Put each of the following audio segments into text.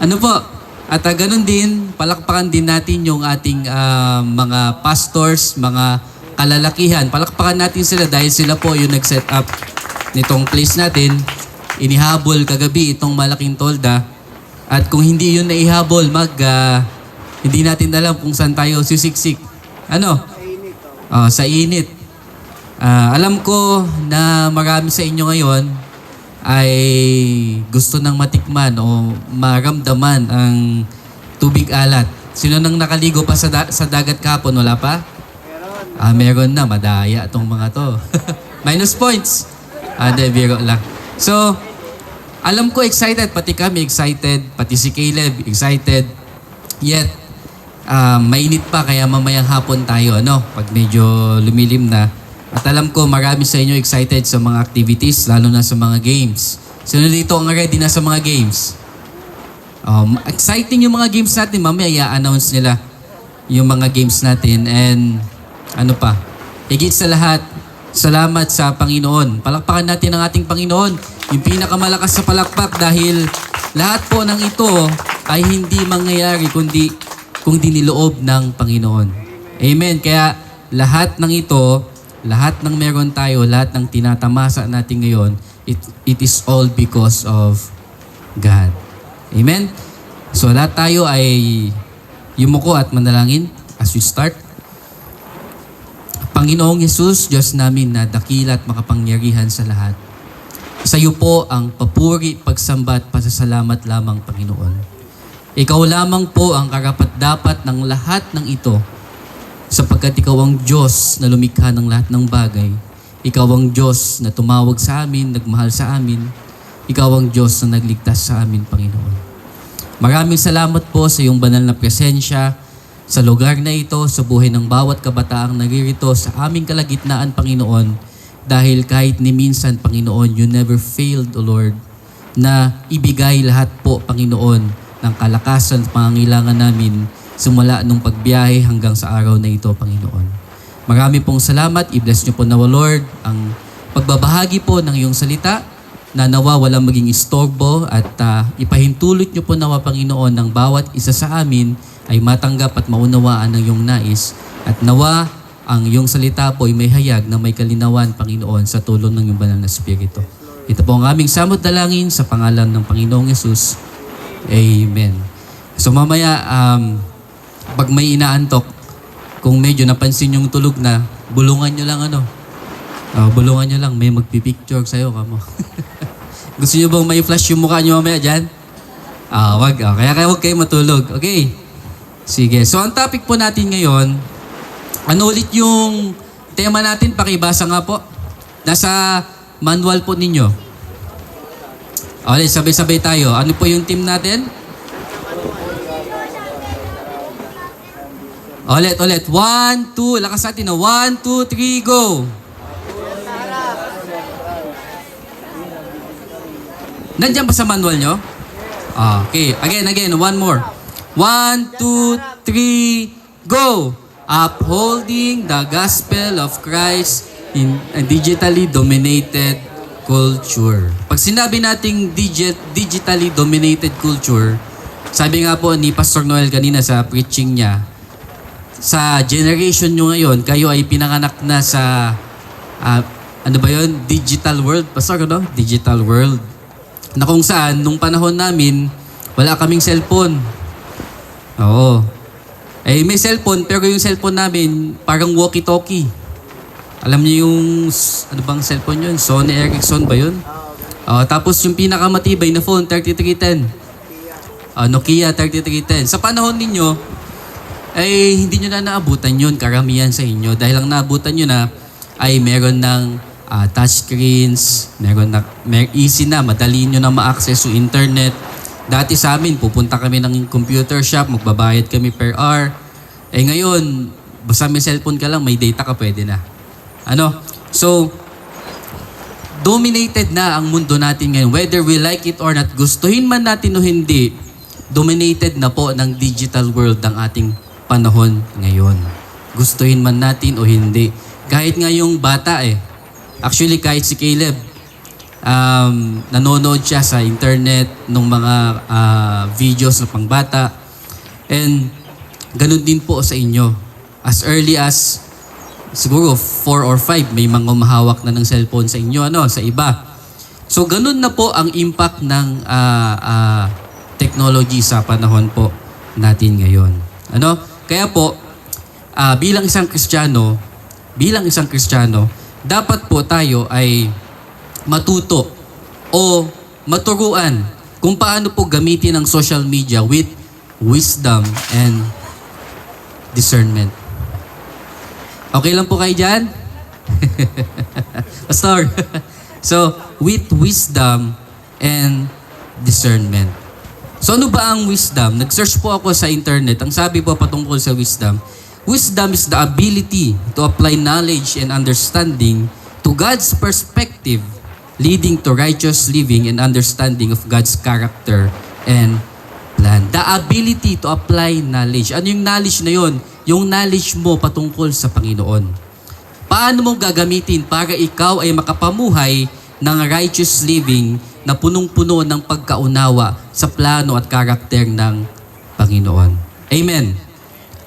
Ano po? At ganun din, palakpakan din natin yung ating mga pastors, mga kalalakihan. Palakpakan natin sila dahil sila po yung nag-set up nitong place natin. Inihabol kagabi itong malaking tolda. At kung hindi yun naihabol, hindi natin alam kung saan tayo sisiksik. Ano? Sa init. Alam ko na marami sa inyo ngayon ay gusto nang matikman o maramdaman ang tubig alat. Sino nang nakaligo pa sa dagat kahapon? Wala pa? Meron na. Madaya itong mga to. Minus points. Hindi, biro lang. So, alam ko excited. Pati kami excited. Pati si Caleb excited. Yet, mainit pa kaya mamayang hapon tayo. Pag medyo lumilim na. At alam ko marami sa inyo excited sa mga activities, lalo na sa mga games. Sino dito ang ready na sa mga games? Exciting yung mga games natin. Mamaya i-announce nila yung mga games natin. And ano pa? Higit sa lahat, salamat sa Panginoon. Palakpakan natin ang ating Panginoon. Yung pinakamalakas sa palakpak dahil lahat po ng ito ay hindi mangyayari kung diniloob ng Panginoon. Amen. Kaya lahat ng ito, lahat ng meron tayo, lahat ng tinatamasa natin ngayon, it is all because of God. Amen? So lahat tayo ay yumuko at manalangin as we start. Panginoong Yesus, Diyos namin na dakila at makapangyarihan sa lahat. Sa iyo po ang papuri, pagsamba at pasasalamat lamang, Panginoon. Ikaw lamang po ang karapat-dapat ng lahat ng ito, sapagkat ikaw ang Diyos na lumikha ng lahat ng bagay. Ikaw ang Diyos na tumawag sa amin, nagmahal sa amin. Ikaw ang Diyos na nagligtas sa amin, Panginoon. Maraming salamat po sa iyong banal na presensya sa lugar na ito, sa buhay ng bawat kabataang naririto sa aming kalagitnaan, Panginoon. Dahil kahit ni minsan, Panginoon, you never failed, O Lord, na ibigay lahat po, Panginoon, ng kalakasan at pangangailangan namin simula nung pagbiyahe hanggang sa araw na ito, Panginoon. Marami pong salamat. I-bless niyo po nawa, Lord, ang pagbabahagi po ng iyong salita na nawa walang maging istorbo at ipahintulot niyo po nawa, Panginoon, ng bawat isa sa amin ay matanggap at maunawaan ng iyong nais at nawa ang iyong salita po ay may hayag na may kalinawan, Panginoon, sa tulong ng iyong banal na Espiritu. Ito po ang aming samot dalangin sa pangalan ng Panginoong Yesus. Amen. So mamaya, pag may inaantok, kung medyo napansin yung tulog na, bulungan nyo lang bulungan nyo lang, may magpipicture sa'yo, kamo. Gusto nyo bang may flash yung mukha nyo mamaya dyan? Wag. Kaya huwag kayo matulog. Okay. Sige. So ang topic po natin ngayon, ano ulit yung tema natin? Pakibasa nga po. Nasa manual po ninyo. Okay, sabay-sabay tayo. Ano po yung team natin? Ulit. 1, 2. Lakas natin na. 1, 2, 3, go. Nandiyan ba sa manual nyo? Okay. Again. One more. 1, 2, 3, go. Upholding the gospel of Christ in a digitally dominated culture. Pag sinabi nating digitally dominated culture, sabi nga po ni Pastor Noel kanina sa preaching niya, sa generation nyo ngayon, kayo ay pinanganak na sa, digital world. Pastor, digital world. Na kung saan, nung panahon namin, wala kaming cellphone. Oo. May cellphone, pero yung cellphone namin, parang walkie-talkie. Alam niyo yung, bang cellphone yun? Sony Ericsson ba yun? Tapos yung pinakamatibay na phone, 3310. Nokia 3310. Sa panahon ninyo, ay hindi nyo na naabutan yun, karamihan sa inyo. Dahil ang naabutan nyo na ay meron ng touchscreens, easy na, madali nyo na ma-access yung internet. Dati sa amin, pupunta kami ng computer shop, magbabayad kami per hour. Ngayon, basta may cellphone ka lang, may data ka, pwede na. So, dominated na ang mundo natin ngayon. Whether we like it or not, gustuhin man natin o hindi, dominated na po ng digital world ang ating panahon ngayon. Gustuhin man natin o hindi. Kahit nga yung bata Actually, kahit si Caleb, nanonood siya sa internet ng mga videos na pangbata. And ganun din po sa inyo. As early as siguro 4 or 5, may mga umahawak na ng cellphone sa inyo, sa iba. So ganun na po ang impact ng technology sa panahon po natin ngayon. Kaya po, bilang isang Kristiyano, dapat po tayo ay matuto o maturuan kung paano po gamitin ang social media with wisdom and discernment. Okay lang po kayo dyan? Pastor. So, with wisdom and discernment. So, ano ba ang wisdom? Nag-search po ako sa internet. Ang sabi po patungkol sa wisdom, wisdom is the ability to apply knowledge and understanding to God's perspective, leading to righteous living and understanding of God's character and plan. The ability to apply knowledge. Ano yung knowledge na yon? Yung knowledge mo patungkol sa Panginoon. Paano mo gagamitin para ikaw ay makapamuhay ng righteous living na punong-puno ng pagkaunawa sa plano at karakter ng Panginoon. Amen.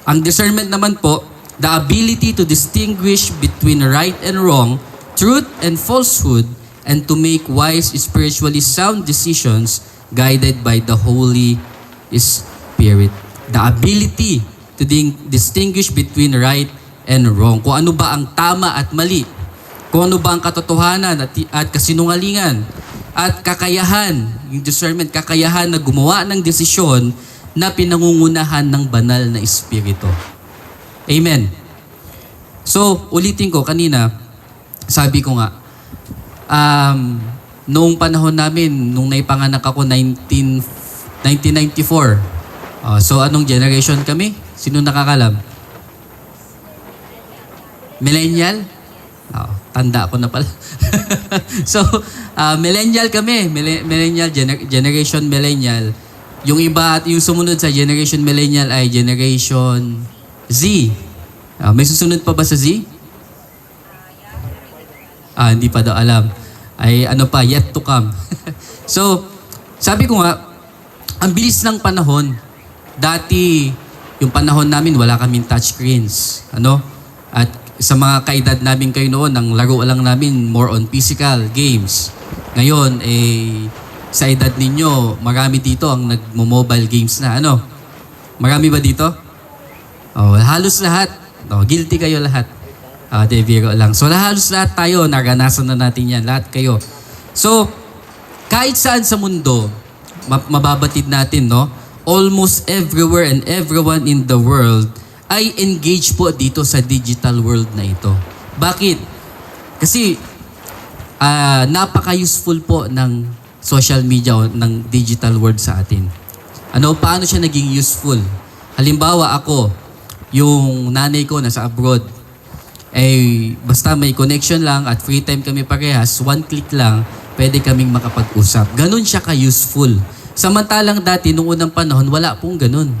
Ang discernment naman po, the ability to distinguish between right and wrong, truth and falsehood, and to make wise, spiritually sound decisions guided by the Holy Spirit. The ability to distinguish between right and wrong. Kung ano ba ang tama at mali. Kung ano ba ang katotohanan at kasinungalingan. At kakayahan, yung discernment, kakayahan na gumawa ng desisyon na pinangungunahan ng banal na Espiritu. Amen. So, ulitin ko kanina, sabi ko nga, noong panahon namin, nung naipanganak ako, 1994. So, anong generation kami? Sino nakakalam? Millennial? Tanda ko na pala. So, millennial kami. Millennial, generation millennial. Yung iba at yung sumunod sa generation millennial ay generation Z. May susunod pa ba sa Z? Hindi pa daw alam. Ay yet to come. So, sabi ko nga, ang bilis ng panahon. Dati, yung panahon namin, wala kaming touchscreens. At sa mga kaedad namin kayo noon, ang laro lang namin more on physical games. Ngayon, sa edad ninyo, marami dito ang nagmo-mobile games na. Marami ba dito? Halos lahat. Guilty kayo lahat. Biro lang. So, halos lahat tayo, naranasan na natin yan. Lahat kayo. So, kahit saan sa mundo, mababatid natin, almost everywhere and everyone in the world ay engaged po dito sa digital world na ito. Bakit? Kasi napaka-useful po ng social media o ng digital world sa atin. Paano siya naging useful? Halimbawa ako, yung nanay ko nasa abroad, basta may connection lang at free time kami parehas, one click lang, pwede kaming makapag-usap. Ganun siya ka-useful. Samantalang dati, nung unang panahon, wala pong ganun.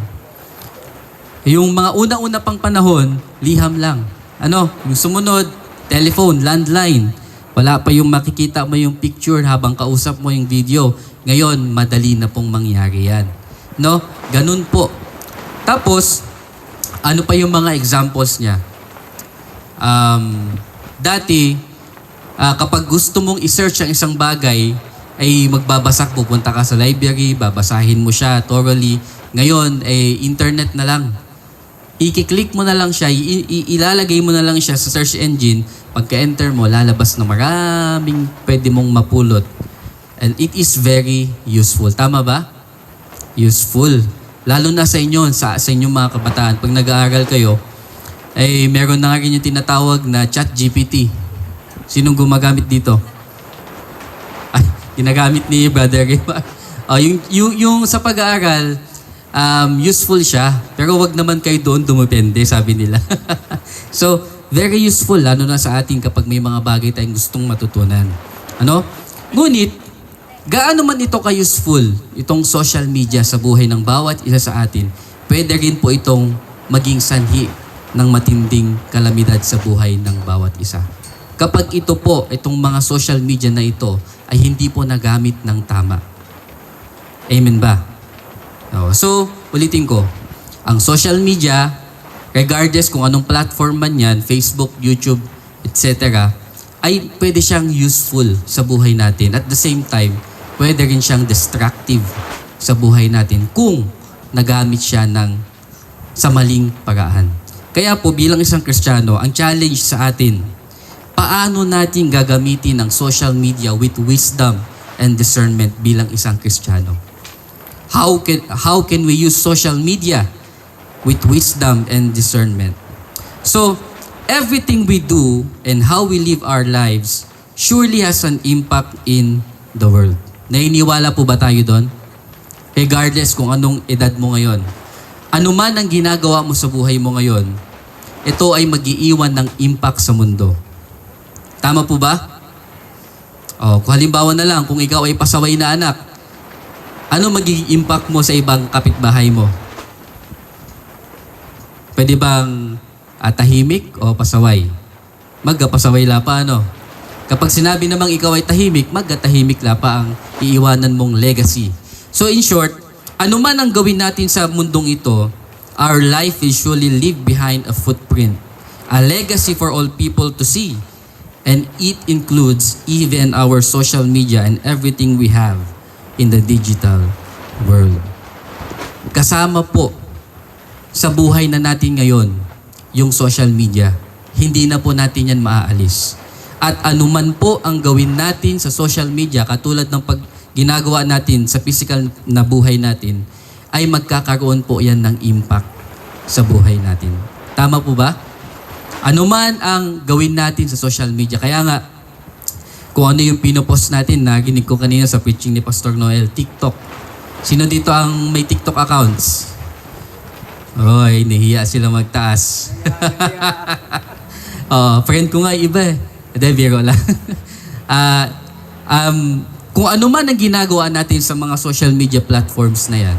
Yung mga una-una pang panahon, liham lang. Yung sumunod, telephone, landline. Wala pa yung makikita mo yung picture habang kausap mo yung video. Ngayon, madali na pong mangyari yan. Ganun po. Tapos, ano pa yung mga examples niya? Dati, kapag gusto mong i-search ang isang bagay, ay magbabasak, pupunta ka sa library, babasahin mo siya thoroughly. Ngayon, internet na lang. I-click mo na lang siya, ilalagay mo na lang siya sa search engine. Pagka-enter mo, lalabas na maraming pwede mong mapulot. And it is very useful. Tama ba? Useful. Lalo na sa inyo, sa inyong mga kabataan. Pag nag-aaral kayo, meron na nga rin yung tinatawag na ChatGPT. Sinong gumagamit dito? Ginagamit ni Brother Raymar. Yung sa pag-aaral, useful siya, pero wag naman kayo doon dumepende, sabi nila. So, very useful, lalo na sa atin kapag may mga bagay tayong gustong matutunan. Ngunit, gaano man ito ka-useful, itong social media sa buhay ng bawat isa sa atin, pwede rin po itong maging sanhi ng matinding kalamidad sa buhay ng bawat isa. Kapag ito po, itong mga social media na ito, ay hindi po nagamit ng tama. Amen ba? So, ulitin ko. Ang social media, regardless kung anong platform man yan, Facebook, YouTube, etc., ay pwede siyang useful sa buhay natin. At the same time, pwede rin siyang destructive sa buhay natin kung nagamit siya sa maling paraan. Kaya po bilang isang Kristiyano, ang challenge sa atin, paano natin gagamitin ang social media with wisdom and discernment bilang isang Kristiyano? How can we use social media with wisdom and discernment? So, everything we do and how we live our lives surely has an impact in the world. Nainiwala po ba tayo doon? Regardless kung anong edad mo ngayon. Ano man ang ginagawa mo sa buhay mo ngayon, ito ay mag-iiwan ng impact sa mundo. Tama po ba? Kung halimbawa na lang, kung ikaw ay pasaway na anak, ano magiging impact mo sa ibang kapitbahay mo? Pwede bang tahimik o pasaway? Magkapasaway la pa, ano? Kapag sinabi namang ikaw ay tahimik, magkatahimik la pa ang iiwanan mong legacy. So in short, ano man ang gawin natin sa mundong ito, our life will surely leave behind a footprint, a legacy for all people to see. And it includes even our social media and everything we have in the digital world. Kasama po sa buhay na natin ngayon, yung social media. Hindi na po natin yan maaalis. At anuman po ang gawin natin sa social media, katulad ng ginagawa natin sa physical na buhay natin, ay magkakaroon po yan ng impact sa buhay natin. Tama po ba? Ano man ang gawin natin sa social media. Kaya nga, kung ano yung pinopost natin, naginig ko kanina sa preaching ni Pastor Noel, TikTok. Sino dito ang may TikTok accounts? Oy, nahiya sila magtaas. Friend ko nga iba eh. Hindi, biro lang. Kung ano man ang ginagawa natin sa mga social media platforms na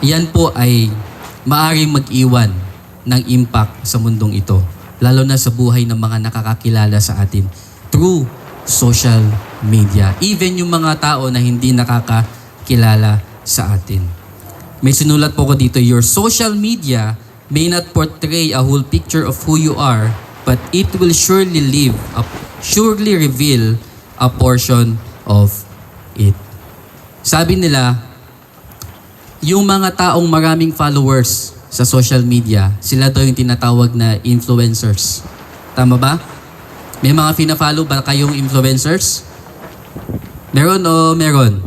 yan po ay maaaring mag-iwan ng impact sa mundong ito. Lalo na sa buhay ng mga nakakakilala sa atin through social media. Even yung mga tao na hindi nakakakilala sa atin. May sinulat po ko dito, your social media may not portray a whole picture of who you are, but it will surely reveal a portion of it. Sabi nila, yung mga taong maraming followers sa social media, sila daw yung tinatawag na influencers. Tama ba? May mga fina-follow ba kayong influencers? Meron o meron?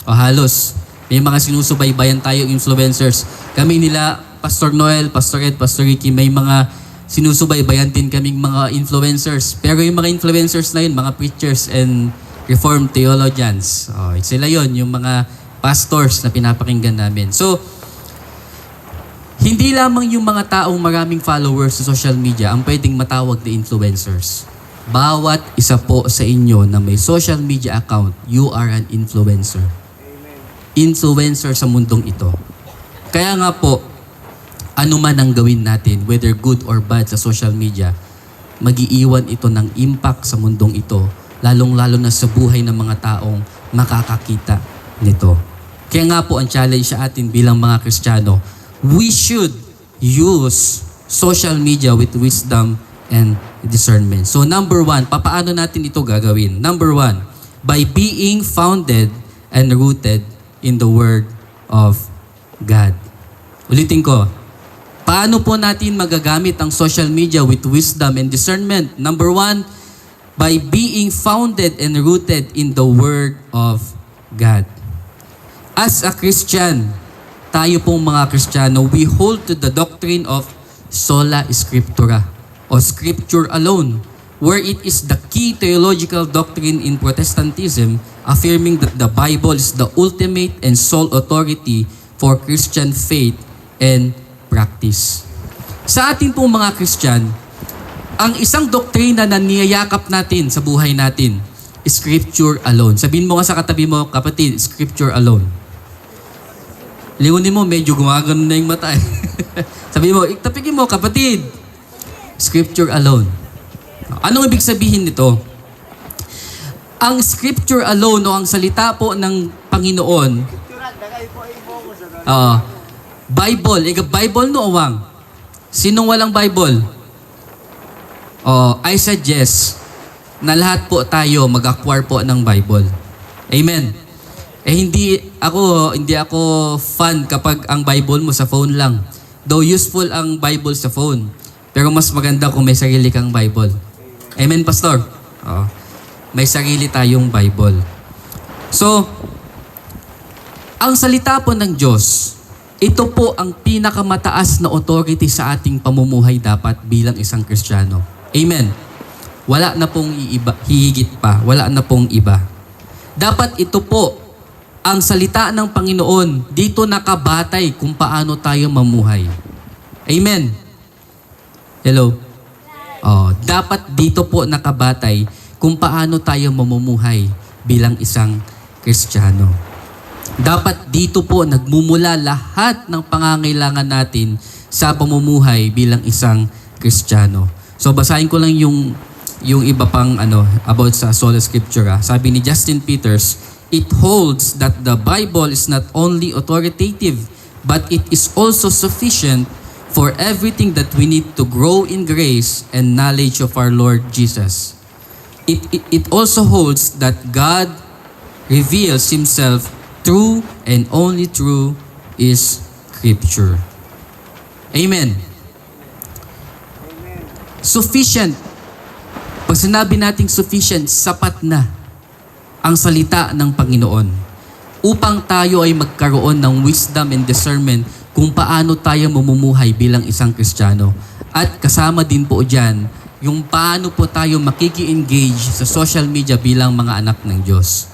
O halos. May mga sinusubaybayan tayong influencers. Kami nila, Pastor Noel, Pastor Ed, Pastor Ricky, may mga sinusubaybayan din kaming mga influencers. Pero yung mga influencers na yun, mga preachers and Reformed theologians. Sila yon, yung mga pastors na pinapakinggan namin. So, hindi lamang yung mga taong maraming followers sa social media ang pwedeng matawag na influencers. Bawat isa po sa inyo na may social media account, you are an influencer. Influencer sa mundong ito. Kaya nga po, ano man ang gawin natin, whether good or bad sa social media, mag-iiwan ito ng impact sa mundong ito, lalong-lalo na sa buhay ng mga taong makakakita nito. Kaya nga po ang challenge sa atin bilang mga Kristiyano, we should use social media with wisdom and discernment. So number 1, papaano natin ito gagawin? Number 1, by being founded and rooted in the Word of God. Ulitin ko, paano po natin magagamit ang social media with wisdom and discernment? Number 1, by being founded and rooted in the Word of God. As a Christian, tayo pong mga Kristiyano, we hold to the doctrine of sola scriptura, o Scripture alone, where it is the key theological doctrine in Protestantism, affirming that the Bible is the ultimate and sole authority for Christian faith and practice. Sa atin pong mga Christian, ang isang doktrina na niyayakap natin sa buhay natin, Scripture alone. Sabihin mo nga sa katabi mo, kapatid, Scripture alone. Lingunin mo, medyo gumagano na yung mata. Sabihin mo, tapigin mo, kapatid, Scripture alone. Anong ibig sabihin nito? Ang scripture alone o ang salita po ng Panginoon, Bible, Bible no awang. Sinong walang Bible? I suggest na lahat po tayo mag-acquire po ng Bible. Amen. Hindi ako fan kapag ang Bible mo sa phone lang. Though useful ang Bible sa phone, pero mas maganda kung may sarili kang Bible. Amen, Pastor? May sarili tayong Bible. So, ang salita po ng Diyos, ito po ang pinakamataas na authority sa ating pamumuhay dapat bilang isang Kristiyano. Amen. Wala na pong hihigit pa. Wala na pong iba. Dapat ito po ang salita ng Panginoon. Dito nakabatay kung paano tayo mamuhay. Amen. Hello? Dapat dito po nakabatay kung paano tayo mamumuhay bilang isang Kristiyano. Dapat dito po nagmumula lahat ng pangangailangan natin sa pamumuhay bilang isang Kristiyano. So basahin ko lang yung iba pang about sa sola scriptura. Sabi ni Justin Peters, it holds that the Bible is not only authoritative, but it is also sufficient for everything that we need to grow in grace and knowledge of our Lord Jesus. It also holds that God reveals Himself true and only true is Scripture. Amen. Sufficient. Pag sinabi nating sufficient, sapat na ang salita ng Panginoon upang tayo ay magkaroon ng wisdom and discernment kung paano tayo mamumuhay bilang isang Kristiyano. At kasama din po dyan, yung paano po tayo makiki-engage sa social media bilang mga anak ng Diyos.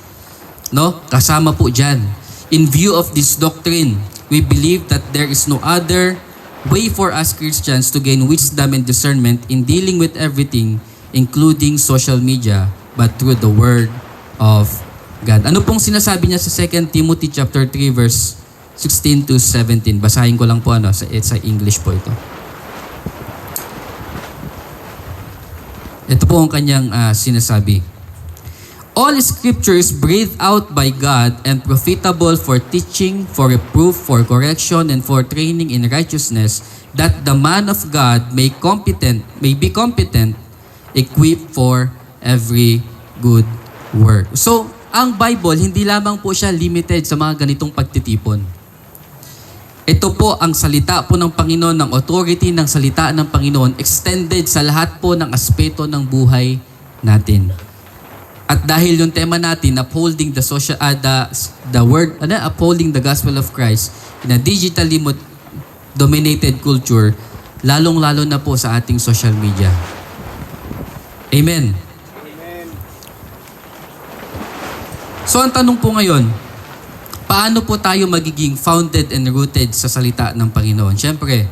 No? Kasama po dyan. In view of this doctrine, we believe that there is no other way for us Christians to gain wisdom and discernment in dealing with everything, including social media, but through the Word of God. Ano pong sinasabi niya sa 2 Timothy chapter 3 verse 16 to 17? Basahin ko lang po sa English po ito. Ito po ang kanyang sinasabi. All Scripture is breathed out by God and profitable for teaching, for reproof, for correction, and for training in righteousness, that the man of God may be competent, equipped for every good work. So, ang Bible, hindi lamang po siya limited sa mga ganitong pagtitipon. Ito po ang salita po ng Panginoon, ng authority ng salita ng Panginoon, extended sa lahat po ng aspeto ng buhay natin. At dahil yung tema natin, upholding the upholding the gospel of Christ in a digitally dominated culture, lalong-lalo na po sa ating social media. Amen. So ang tanong po ngayon, paano po tayo magiging founded and rooted sa salita ng Panginoon? Siyempre,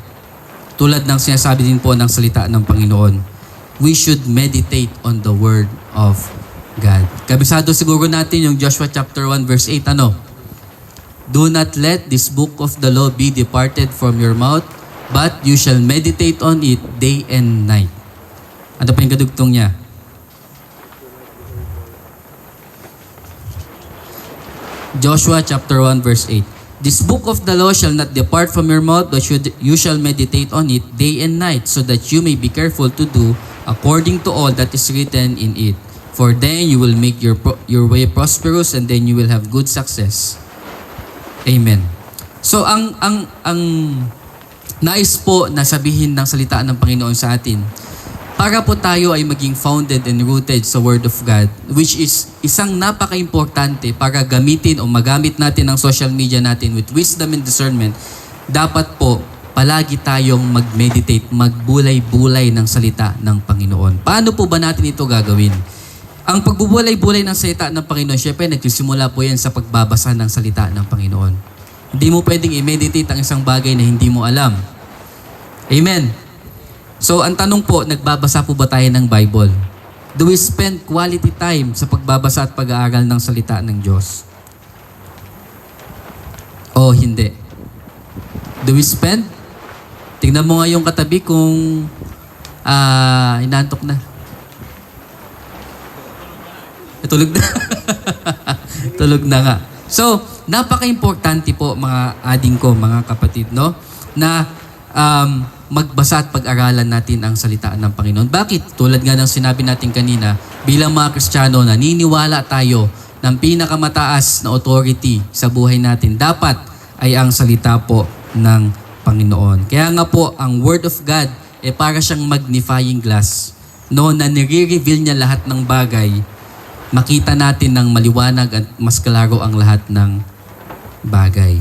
tulad ng sinasabi din po ng salita ng Panginoon, we should meditate on the Word of God. Kabisado siguro natin yung Joshua chapter 1 verse 8, Do not let this book of the law be departed from your mouth, but you shall meditate on it day and night. Ano pa yung kadugtong niya? Joshua chapter 1 verse 8. This book of the law shall not depart from your mouth, but you shall meditate on it day and night, so that you may be careful to do according to all that is written in it. For then you will make your way prosperous, and then you will have good success. Amen. So ang nais po na sabihin ng salita ng Panginoon sa atin, para po tayo ay maging founded and rooted sa Word of God, which is isang napaka-importante para gamitin o magamit natin ang social media natin with wisdom and discernment, dapat po palagi tayong mag-meditate, magbulay-bulay ng salita ng Panginoon. Paano po ba natin ito gagawin? Ang pagbubulay-bulay ng salita ng Panginoon, syempre nagsisimula po yan sa pagbabasa ng salita ng Panginoon. Hindi mo pwedeng i-meditate ang isang bagay na hindi mo alam. Amen. So, ang tanong po, nagbabasa po ba tayo ng Bible? Do we spend quality time sa pagbabasa at pag-aaral ng salita ng Diyos? O hindi? Do we spend? Tingnan mo nga yung katabi kung inaantok na. Tulog na. Tulog na nga. So, napaka-importante po mga ading ko, mga kapatid, no? Na magbasa at pag-aralan natin ang salita ng Panginoon. Bakit? Tulad nga ng sinabi natin kanina, bilang mga Kristiyano, naniniwala tayo ng pinakamataas na authority sa buhay natin. Dapat ay ang salita po ng Panginoon. Kaya nga po, ang Word of God para siyang magnifying glass. No, na nire-reveal niya lahat ng bagay, makita natin ng maliwanag at mas klaro ang lahat ng bagay.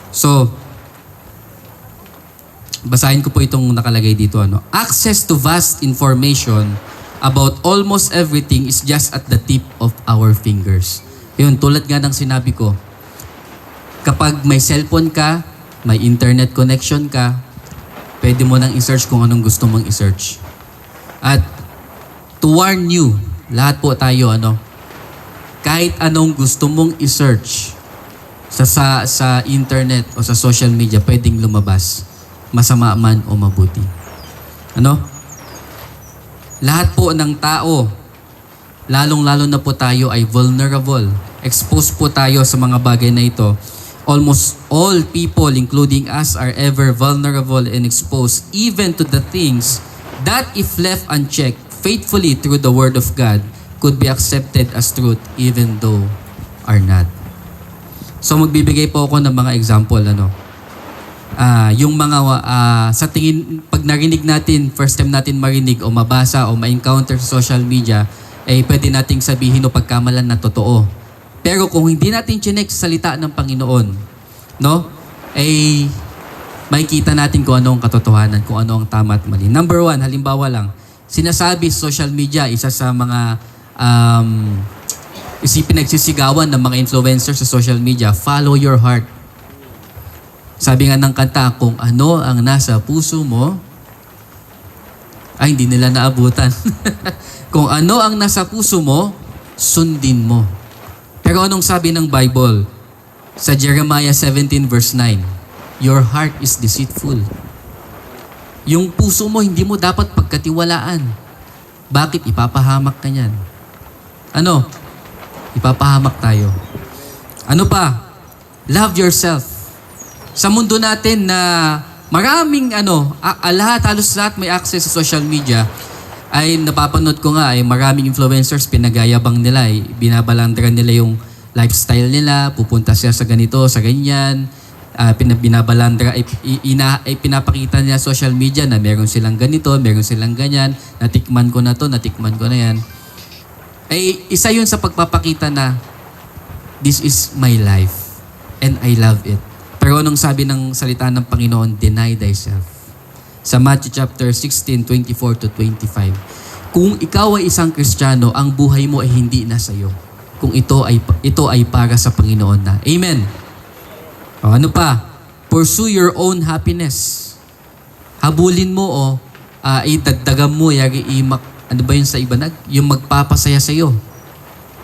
So, basahin ko po itong nakalagay dito. Access to vast information about almost everything is just at the tip of our fingers. Yun, tulad nga ng sinabi ko, kapag may cellphone ka, may internet connection ka, pwede mo nang i-search kung anong gusto mong i-search. At to warn you, lahat po tayo, kahit anong gusto mong i-search sa internet o sa social media, pwedeng lumabas, masama man o mabuti. Lahat po ng tao, lalong-lalo na po tayo ay vulnerable. Exposed po tayo sa mga bagay na ito. Almost all people, including us, are ever vulnerable and exposed even to the things that, if left unchecked faithfully through the Word of God, could be accepted as truth even though are not. So magbibigay po ako ng mga example. Yung mga sa tingin, pag narinig natin, first time natin marinig o mabasa o ma-encounter sa social media, pwede nating sabihin o pagkamalan na totoo. Pero kung hindi natin chinek sa salita ng Panginoon, makikita natin kung ano ang katotohanan, kung ano ang tama at mali. Number one, halimbawa lang, sinasabi sa social media, isa sa mga pinagsisigawan ng mga influencers sa social media, follow your heart. Sabi nga ng kanta, kung ano ang nasa puso mo, hindi nila naabutan. Kung ano ang nasa puso mo, sundin mo. Pero anong sabi ng Bible? Sa Jeremiah 17 verse 9, your heart is deceitful. Yung puso mo, hindi mo dapat pagkatiwalaan. Bakit? Ipapahamak ka niyan. Ipapahamak tayo. Ano pa? Love yourself. Sa mundo natin na maraming halos lahat may access sa social media, ay napapanood ko nga maraming influencers pinagayabang nila, binabalandran nila yung lifestyle nila, pupunta siya sa ganito, sa ganyan, binabalandra, pinapakita nila social media na meron silang ganito, meron silang ganyan, natikman ko na to, natikman ko na yan. Isa yun sa pagpapakita na this is my life and I love it. Pero anong sabi ng salita ng Panginoon? Deny thyself. Sa Matthew chapter 16, 24 to 25. Kung ikaw ay isang Kristiyano, ang buhay mo ay hindi na sa iyo. Kung ito ay para sa Panginoon na. Amen. Ano pa? Pursue your own happiness. Habulin mo idagdagan mo, ano ba yun sa iba? Yung magpapasaya sa iyo.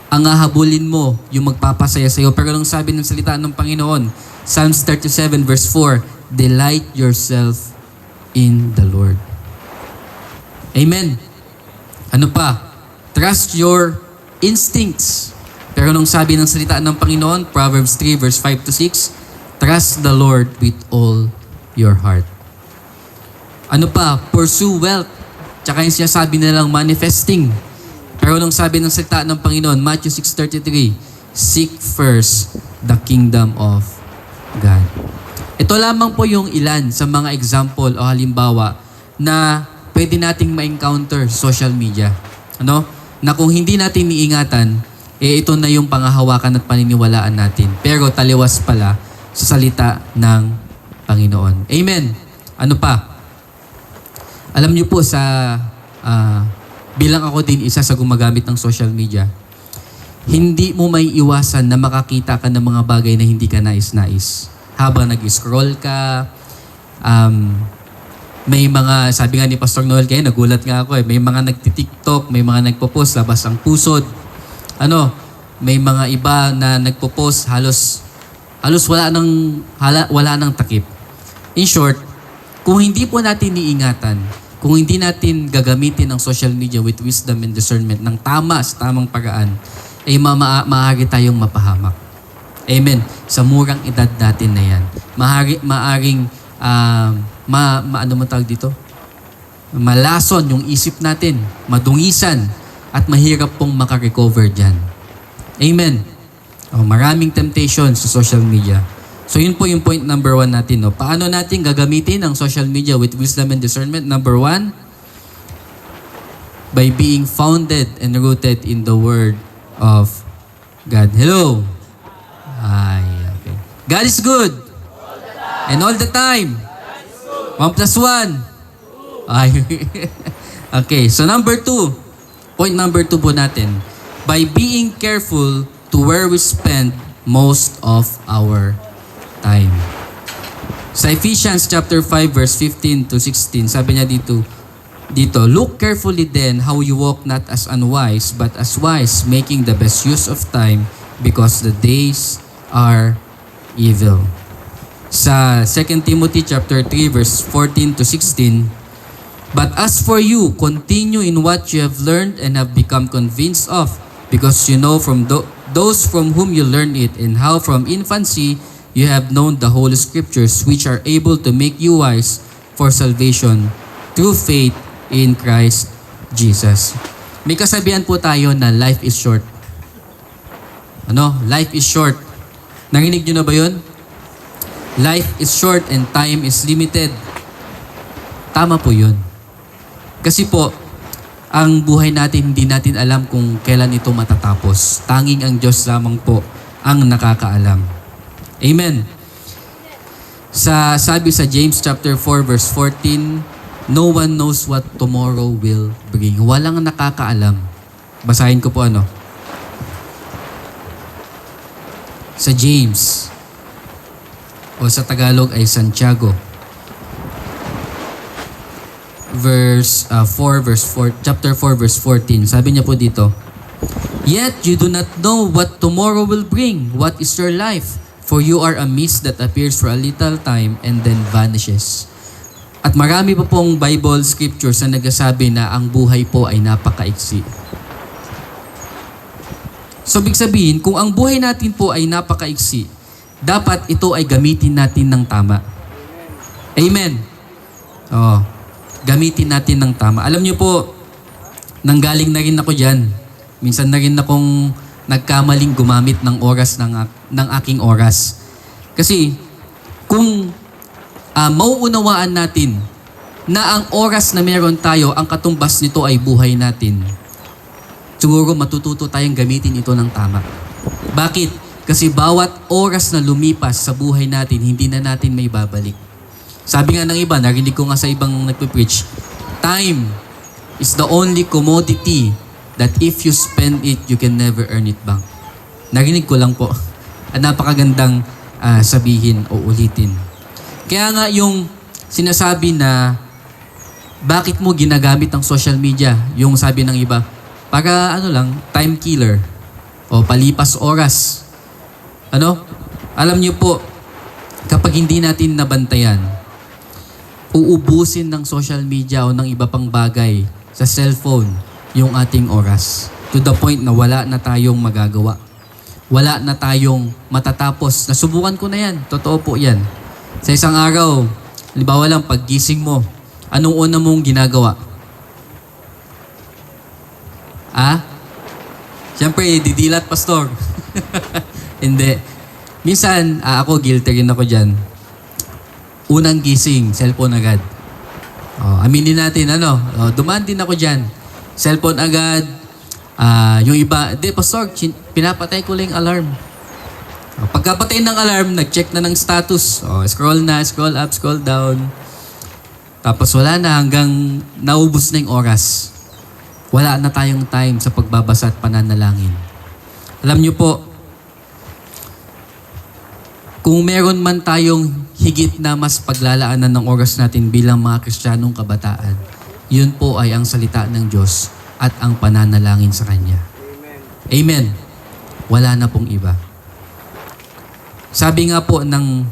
Ang habulin mo, yung magpapasaya sa iyo. Pero anong sabi ng salita ng Panginoon? Psalms 37 verse 4, delight yourself in the Lord. Amen. Ano pa? Trust your instincts. Pero nung sabi ng salita ng Panginoon, Proverbs 3 verse 5 to 6, trust the Lord with all your heart. Ano pa? Pursue wealth. Tsaka yung sinasabi nilang manifesting. Pero nung sabi ng salita ng Panginoon, Matthew 6:33, seek first the kingdom of God. Ito lamang po yung ilan sa mga example o halimbawa na pwede nating ma-encounter sa social media. Na kung hindi natin iingatan, ito na yung pangahawakan at paniniwalaan natin. Pero taliwas pala sa salita ng Panginoon. Amen. Ano pa? Alam niyo po bilang ako din isa sa gumagamit ng social media, hindi mo may iwasan na makakita ka ng mga bagay na hindi ka nais-nais. Habang nag-scroll ka, may mga, sabi nga ni Pastor Noel kayo, nagulat nga ako may mga nagti-TikTok, may mga nagpo-post, labas ang pusod. May mga iba na nagpo-post, halos wala nang takip. In short, Kung hindi po natin iingatan, kung hindi natin gagamitin ang social media with wisdom and discernment ng tama sa tamang paraan, ay maaari tayong mapahamak. Amen. Sa murang edad natin na yan. Maaring, ano mo tawag dito? Malason yung isip natin, madungisan, at mahirap pong makarecover dyan. Amen. Maraming temptation sa social media. So yun po yung point number 1 natin. No? Paano natin gagamitin ang social media with wisdom and discernment? Number 1, by being founded and rooted in the Word of God. Hello? Ay, okay. God is good. And all the time. 1 plus 1. Ay. Okay, so number 2. Point number 2 po natin. By being careful to where we spend most of our time. Sa Ephesians chapter 5 verse 15 to 16, sabi niya dito, look carefully then how you walk not as unwise, but as wise, making the best use of time, because the days are evil. Sa 2 Timothy chapter 3 verse 14 to 16, but as for you, continue in what you have learned and have become convinced of, because you know from those from whom you learned it, and how from infancy you have known the Holy Scriptures, which are able to make you wise for salvation through faith in Christ Jesus. May kasabihan po tayo na life is short. Life is short. Narinig nyo na ba yun? Life is short and time is limited. Tama po yun. Kasi po, ang buhay natin, hindi natin alam kung kailan ito matatapos. Tanging ang Diyos lamang po ang nakakaalam. Amen. Sabi sa James chapter 4 verse 14, no one knows what tomorrow will bring. Walang nakakaalam. Basahin ko po sa James, o sa Tagalog ay Santiago. Chapter 4 verse 14. Sabi niya po dito, yet you do not know what tomorrow will bring. What is your life? For you are a mist that appears for a little time and then vanishes. At marami pa pong Bible scriptures na nagsasabi na ang buhay po ay napakaiksi. So, big sabihin, kung ang buhay natin po ay napakaiksi, dapat ito ay gamitin natin ng tama. Amen. Gamitin natin ng tama. Alam niyo po, nanggaling na rin ako dyan. Minsan na rin akong nagkamaling gumamit ng oras ng aking oras. Kasi kung mauunawaan natin na ang oras na meron tayo, ang katumbas nito ay buhay natin, siguro matututo tayong gamitin ito ng tama. Bakit? Kasi bawat oras na lumipas sa buhay natin, hindi na natin may babalik. Sabi nga ng iba, narinig ko nga sa ibang nagpipreach, time is the only commodity that if you spend it, you can never earn it back. Narinig ko lang po. Napakagandang sabihin o ulitin. Kaya nga yung sinasabi na bakit mo ginagamit ang social media, yung sabi ng iba, para time killer o palipas oras. Alam niyo po, kapag hindi natin nabantayan, uubusin ng social media o ng iba pang bagay sa cellphone yung ating oras. To the point na wala na tayong magagawa. Wala na tayong matatapos. Nasubukan ko na yan. Totoo po yan. Sa isang araw, halimbawa lang, paggising mo, anong una mong ginagawa? Siyempre, didilat, pastor. Hindi. Minsan, ako, guilty rin ako dyan. Unang gising, cellphone agad. Aminin natin, dumaan din ako dyan. Cellphone agad. Yung iba, pastor, pinapatay ko lang yung alarm. Pagkapatay ng alarm, nag-check na ng status. Scroll up, scroll down. Tapos wala na hanggang naubos na yung oras. Wala na tayong time sa pagbabasa at pananalangin. Alam niyo po, kung meron man tayong higit na mas paglalaanan ng oras natin bilang mga Kristiyanong kabataan, yun po ay ang salita ng Diyos at ang pananalangin sa Kanya. Amen. Wala na pong iba. Sabi nga po ng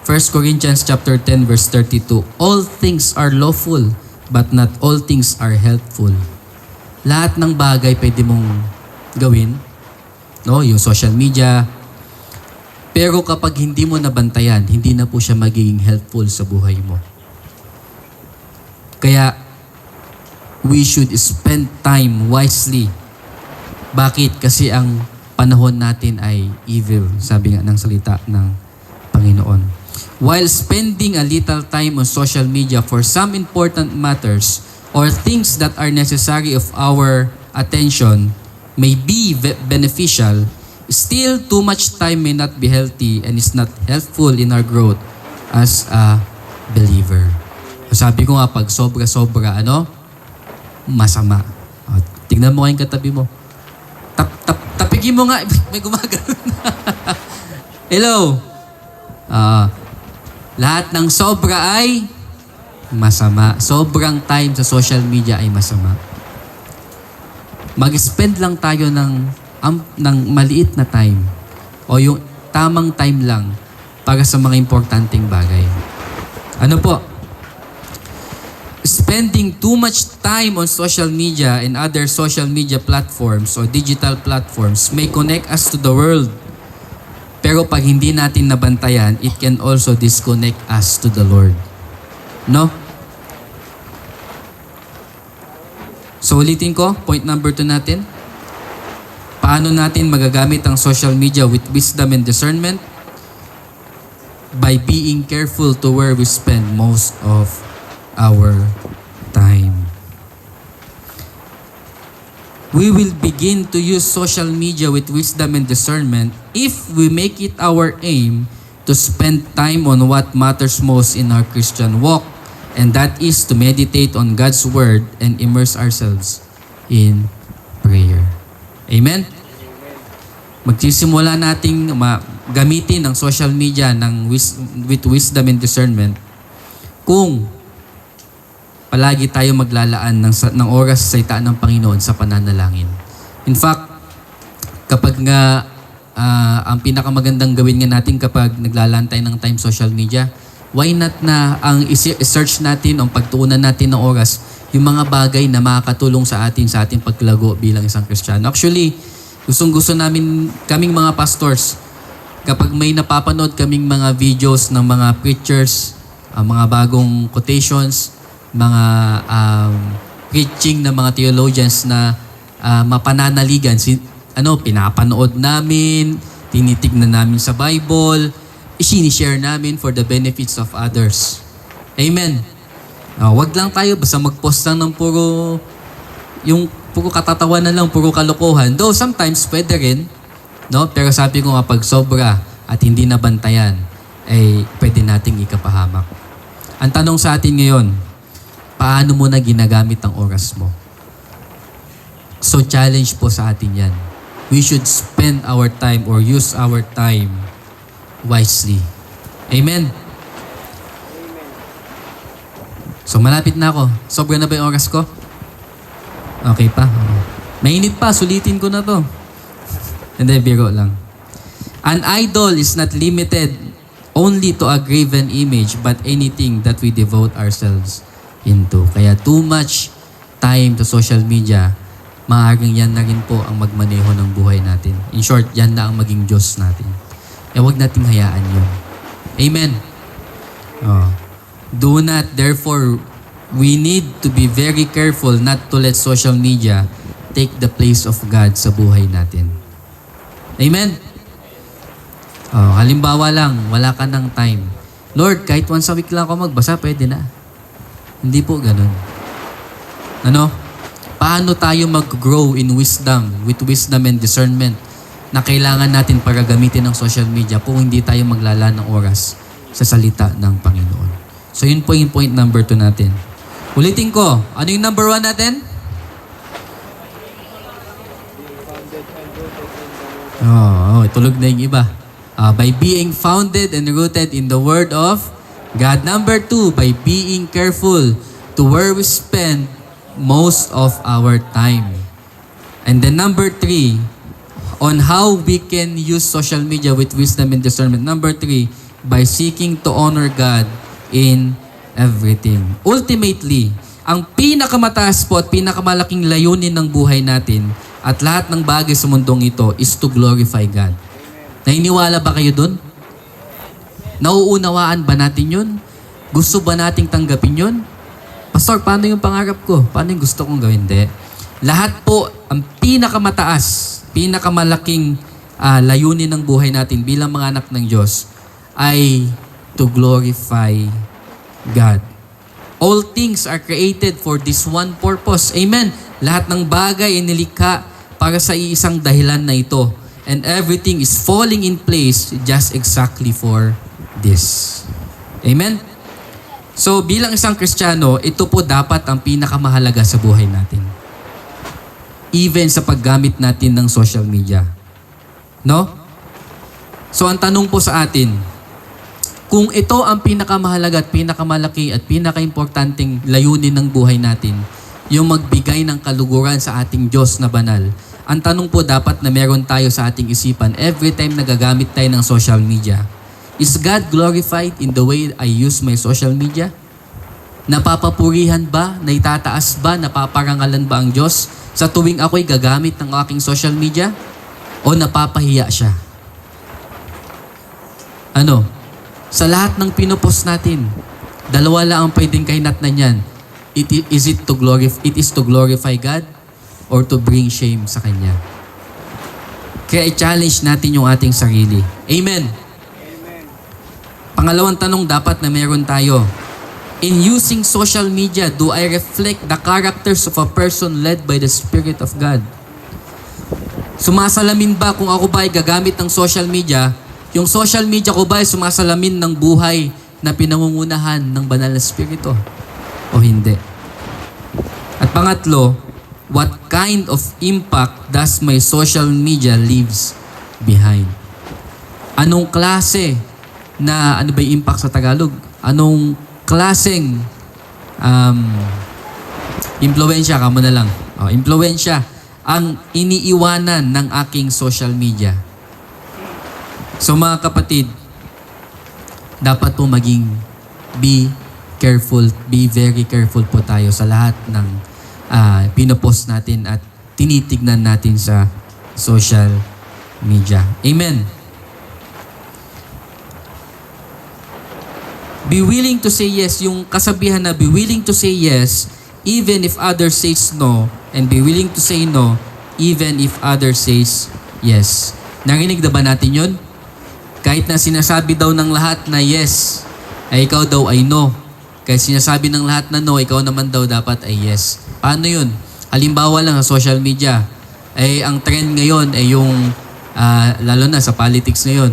1 Corinthians chapter 10 verse 32, all things are lawful, but not all things are helpful. Lahat ng bagay pwede mong gawin, no? Yung social media. Pero kapag hindi mo nabantayan, hindi na po siya magiging helpful sa buhay mo. Kaya, we should spend time wisely. Bakit? Kasi ang panahon natin ay evil, sabi nga ng salita ng Panginoon. While spending a little time on social media for some important matters or things that are necessary of our attention may be beneficial, still too much time may not be healthy and is not helpful in our growth as a believer. Sabi ko nga, pag sobra-sobra, masama. Tingnan mo kayong katabi mo. Tapigin mo nga, may gumagano na. Hello? Lahat ng sobra ay masama. Sobrang time sa social media ay masama. Mag-spend lang tayo ng maliit na time o yung tamang time lang para sa mga importanteng bagay. Ano po? Spending too much time on social media and other social media platforms or digital platforms may connect us to the world. Pero pag hindi natin nabantayan, it can also disconnect us to the Lord. No? So ulitin ko, point number 2 natin. Paano natin magagamit ang social media with wisdom and discernment? By being careful to where we spend most of our time. We will begin to use social media with wisdom and discernment if we make it our aim to spend time on what matters most in our Christian walk, and that is to meditate on God's Word and immerse ourselves in prayer. Amen? Magsisimula nating gamitin ang social media with wisdom and discernment kung palagi tayo maglalaan ng oras sa salita ng Panginoon sa pananalangin. In fact, kapag nga ang pinakamagandang gawin nga natin kapag naglalaan tayo ng time social media, why not na ang i-search natin o pagtuunan natin ng oras yung mga bagay na makakatulong sa ating paglago bilang isang Kristiyano. Actually, gustong-gusto namin, kaming mga pastors, kapag may napapanood kaming mga videos ng mga preachers, mga bagong quotations, mga preaching ng mga theologians na mapananaligan, pinapanood namin, tinitignan namin sa Bible, isinishare namin for the benefits of others. Amen. Wag lang tayo basta mag-post lang ng puro katatawanan lang, puro kalokohan. Though sometimes pwede rin, no? Pero sabi ko nga, pag sobra at hindi nabantayan, ay pwede nating ikapahamak. Ang tanong sa atin ngayon, paano mo na ginagamit ang oras mo? So challenge po sa atin yan. We should spend our time or use our time wisely. Amen? So malapit na ako. Sobra na ba yung oras ko? Okay pa? Mainit pa, sulitin ko na to. Hindi, biro lang. An idol is not limited only to a graven image, but anything that we devote ourselves into. Kaya too much time to social media, maaaring yan na rin po ang magmaneho ng buhay natin. In short, yan na ang maging Diyos natin. Huwag nating hayaan yun. Amen? Do not, therefore, we need to be very careful not to let social media take the place of God sa buhay natin. Amen? Halimbawa lang, wala ka ng time. Lord, kahit once a week lang ako magbasa, pwede na. Hindi po ganun. Paano tayo mag-grow in wisdom, with wisdom and discernment na kailangan natin para gamitin ng social media kung hindi tayo maglalaan ng oras sa salita ng Panginoon. So yun po yung point number 2 natin. Ulitin ko, ano yung number 1 natin? Tulog na yung iba. By being founded and rooted in the Word of God. Number 2, by being careful to where we spend most of our time. And then number 3, on how we can use social media with wisdom and discernment. Number 3, by seeking to honor God in everything. Ultimately, ang pinakamataas po at pinakamalaking layunin ng buhay natin at lahat ng bagay sa mundong ito is to glorify God. Naniniwala ba kayo dun? Nauunawaan ba natin yun? Gusto ba nating tanggapin yun? Pastor, paano yung pangarap ko? Paano yung gusto kong gawin? Hindi. Lahat po, ang pinakamataas, pinakamalaking layunin ng buhay natin bilang mga anak ng Diyos ay to glorify God. All things are created for this one purpose. Amen. Lahat ng bagay ay nilikha para sa iisang dahilan na ito. And everything is falling in place just exactly for this. Amen? So, bilang isang Kristiyano, ito po dapat ang pinakamahalaga sa buhay natin. Even sa paggamit natin ng social media. No? So, ang tanong po sa atin, kung ito ang pinakamahalaga at pinakamalaki at pinakaimportanteng layunin ng buhay natin, yung magbigay ng kaluguran sa ating Diyos na banal, ang tanong po dapat na meron tayo sa ating isipan every time nagagamit tayo ng social media, is God glorified in the way I use my social media? Napapapurihan ba? Naitataas ba? Napaparangalan ba ang Diyos sa tuwing ako'y gagamit ng aking social media? O napapahiya siya? Ano? Sa lahat ng pinupost natin, dalawa lang ang pwedeng kahinatnan yan. It is to glorify God or to bring shame sa Kanya. Kaya i-challenge natin yung ating sarili. Amen. Pangalawang tanong dapat na meron tayo. In using social media, do I reflect the characters of a person led by the Spirit of God? Sumasalamin ba kung ako ba ay gagamit ng social media, yung social media ko ba ay sumasalamin ng buhay na pinangungunahan ng banal na Espiritu? O hindi? At pangatlo, what kind of impact does my social media leaves behind? Anong klase na, ano ba yung impact sa Tagalog? Anong klaseng impluwensya, kamo na lang. Impluwensya ang iniiwanan ng aking social media. So mga kapatid, dapat po maging be very careful po tayo sa lahat ng pinopost natin at tinitignan natin sa social media. Amen. Be willing to say yes. Yung kasabihan na be willing to say yes even if others says no, and be willing to say no even if others says yes. Narinig na ba natin yun? Kahit na sinasabi daw ng lahat na yes, ay ikaw daw ay no. Kahit sinasabi ng lahat na no, ikaw naman daw dapat ay yes. Paano yun? Halimbawa lang sa social media, ay ang trend ngayon ay yung, lalo na sa politics ngayon.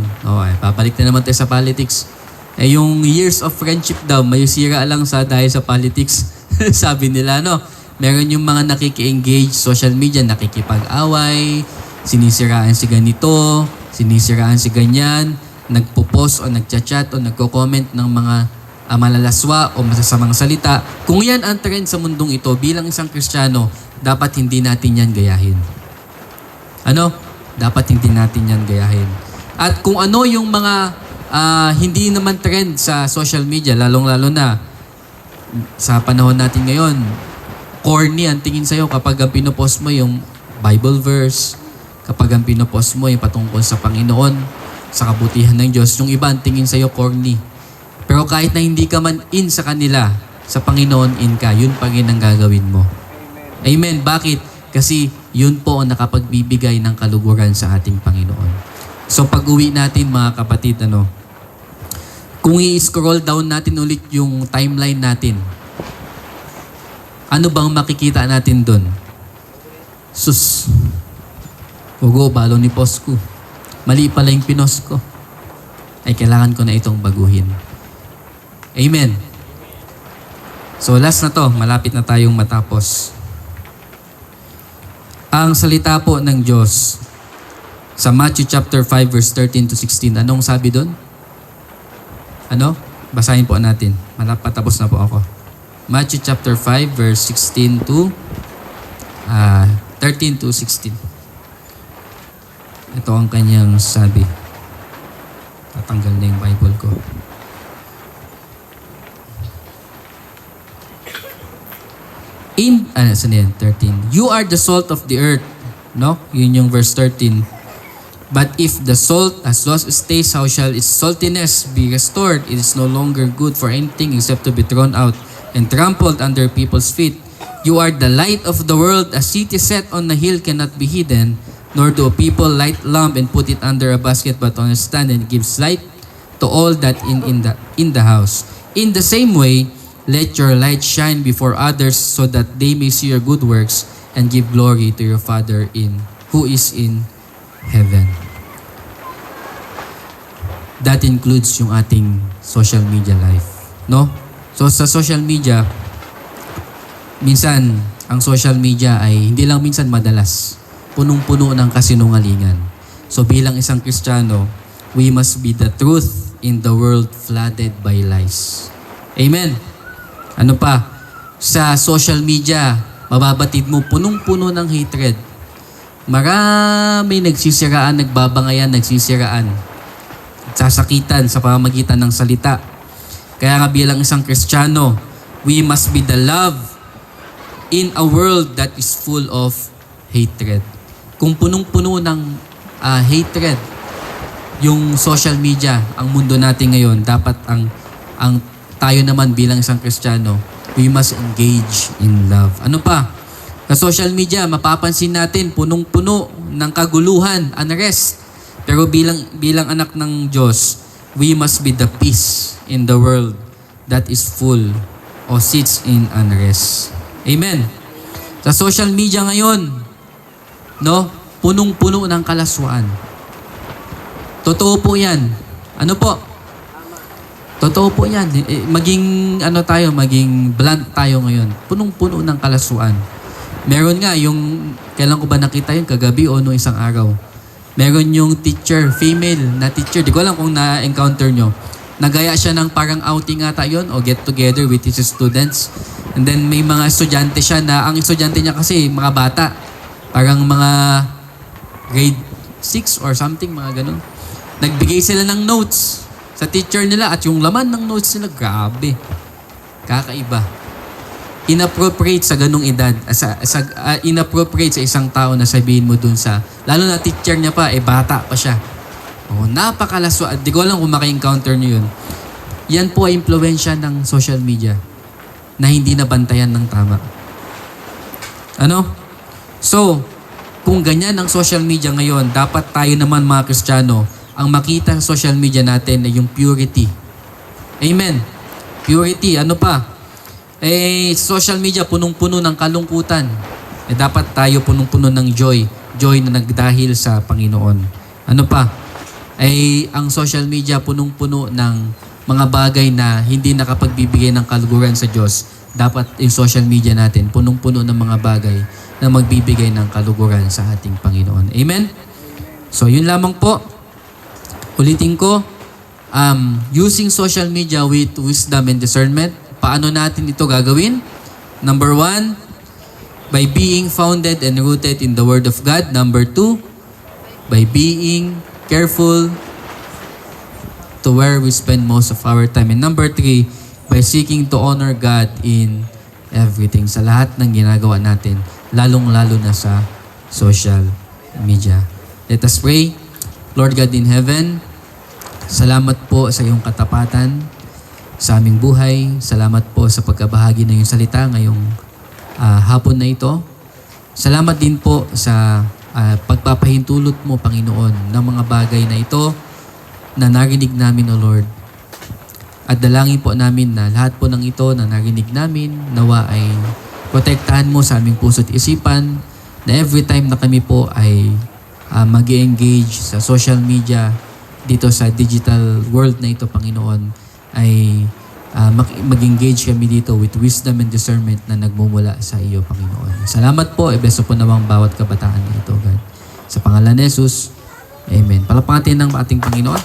Babalik na naman tayo sa politics. Ay yung years of friendship daw, may sira lang dahil sa politics. Sabi nila, no? Meron yung mga nakiki-engage social media, nakikipag-away, sinisiraan si ganito, sinisiraan si ganyan, nagpo-post o nagchat-chat o nagko-comment ng mga malalaswa o masasamang salita. Kung yan ang trend sa mundong ito, bilang isang Kristiyano, dapat hindi natin yan gayahin. Ano? Dapat hindi natin yan gayahin. At kung ano yung mga hindi naman trend sa social media, lalong-lalo na sa panahon natin ngayon, corny ang tingin sa'yo kapag ang pinopost mo yung Bible verse, kapag ang pinopost mo yung patungkol sa Panginoon, sa kabutihan ng Diyos, yung iba ang tingin sa'yo corny. Pero kahit na hindi ka man in sa kanila, sa Panginoon in ka, yun pa rin ang gagawin mo. Amen. Bakit? Kasi yun po ang nakapagbibigay ng kaluguran sa ating Panginoon. So pag-uwi natin mga kapatid, kung i-scroll down natin ulit yung timeline natin, ano bang makikita natin doon? Sus, ugo, balo ni post ko. Mali pala yung pinost ko. Ay, kailangan ko na itong baguhin. Amen. So last na to, malapit na tayong matapos. Ang salita po ng Diyos sa Matthew chapter 5 verse 13 to 16, anong sabi doon? Ano? Basahin po natin. Patapos na po ako. Matthew chapter 5 verse 16 to 13 to 16. Ito ang kanyang sabi. Tanggal na yung Bible ko. Saan yan? 13. You are the salt of the earth. No? Yun yung verse 13. But if the salt has lost its taste, how shall its saltiness be restored? It is no longer good for anything except to be thrown out and trampled under people's feet. You are the light of the world. A city set on a hill cannot be hidden, nor do people light a lamp and put it under a basket, but on a stand, and it gives light to all that in the house. In the same way, let your light shine before others, so that they may see your good works and give glory to your Father who is in heaven. That includes yung ating social media life. No? So sa social media, minsan, ang social media ay hindi lang minsan madalas. Punong-puno ng kasinungalingan. So bilang isang Kristiyano, we must be the truth in the world flooded by lies. Amen? Ano pa? Sa social media, mababatid mo punong-puno ng hatred. Marami nagsisiraan, nagbabangayan, nagsisiraan. Sasakitan sa pamamagitan ng salita. Kaya nga bilang isang Kristiyano, we must be the love in a world that is full of hatred. Kung punong-puno ng hatred, yung social media, ang mundo natin ngayon, dapat ang tayo naman bilang isang Kristiyano, we must engage in love. Ano pa? Sa social media, mapapansin natin punong-puno ng kaguluhan, unrest. Pero bilang anak ng Diyos, we must be the peace in the world that is full or sits in unrest. Amen. Sa social media ngayon, no, punong-puno ng kalaswaan. Totoo po 'yan. Ano po? Totoo po 'yan. Maging blunt tayo ngayon. Punong-puno ng kalaswaan. Meron nga yung, kailan ko ba nakita yun? Kagabi o no isang araw. Meron yung teacher, female na teacher. Di ko alam kung na-encounter nyo. Nagaya siya ng parang outing ata yun o get together with his students. And then may mga estudyante siya na, ang estudyante niya kasi mga bata. Parang mga grade 6 or something, mga ganun. Nagbigay sila ng notes sa teacher nila at yung laman ng notes nila, grabe. Kakaiba. Inappropriate sa ganung edad, inappropriate sa isang tao na sabihin mo dun sa, lalo na teacher niya pa, bata pa siya. Napakalaswa. Di ko alam kung maka-encounter niyo yun. Yan po ay impluwensya ng social media na hindi nabantayan ng tama. Ano? So, kung ganyan ang social media ngayon, dapat tayo naman mga Kristiyano, ang makita sa social media natin ay yung purity. Amen. Purity. Ano pa? Social media, punong-puno ng kalungkutan. Dapat tayo punong-puno ng joy. Joy na nagdahil sa Panginoon. Ano pa? Ang social media, punong-puno ng mga bagay na hindi nakapagbibigay ng kaluguran sa Diyos. Dapat yung social media natin, punong-puno ng mga bagay na magbibigay ng kaluguran sa ating Panginoon. Amen? So, yun lamang po. Ulitin ko, using social media with wisdom and discernment. Paano natin ito gagawin? Number 1, by being founded and rooted in the Word of God. Number 2, by being careful to where we spend most of our time. And number 3, by seeking to honor God in everything. Sa lahat ng ginagawa natin, lalong-lalo na sa social media. Let us pray. Lord God in heaven, salamat po sa iyong katapatan sa aming buhay. Salamat po sa pagkabahagi ng iyong salita ngayong hapon na ito. Salamat din po sa pagpapahintulot mo, Panginoon, ng mga bagay na ito na narinig namin, O Lord. At dalangin po namin na lahat po ng ito na narinig namin, nawa ay protektahan mo sa aming puso't isipan, na every time na kami po ay mag-engage sa social media, dito sa digital world na ito, Panginoon, ay mag-engage kami dito with wisdom and discernment na nagmumula sa iyo, Panginoon. Salamat po. Ibeso po namang bawat kabataan na ito, God. Sa pangalan ni Jesus, Amen. Palakpakan ng ating Panginoon.